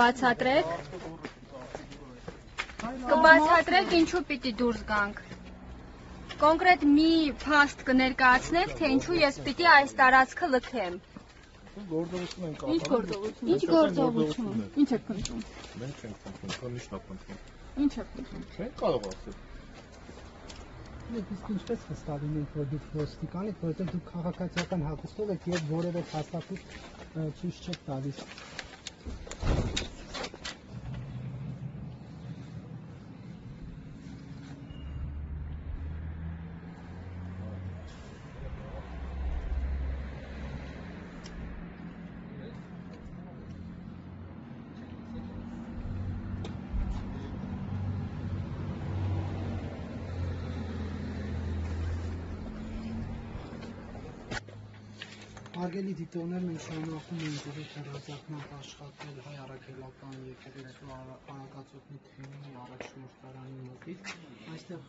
կբացատրեք։ Կբացատրեք ինչու պիտի դուրս գանք։ Կոնկրետ մի փաստ կներկայացնեք, թե ինչու ես պիտի այս տարածքը լքեմ։ Գործողություն ենք Ինչ գործողություն։ Ինչ գործողություն։ Ինչ եք փնտրում։ Մենք չենք փնտրում, քննիչն է փնտրում։ Ինչ եք փնտրում։ Չենք կարող ասել։ Իսկ ինչպես վստահում ենք, որ դուք ոստիկան եք, որովհետև դուք քաղաքացիական հագուստով եք եւ որևէ փաստաթուղթ ցույց չեք տալիս։ Արգելի դիտողներ, մենք շարունակում ենք իրենք հեռարձակման աշխատել հայ առաքելական եկեղեցու արագածոտնի թիմի առաջնորդարանի մոտից։ Այստեղ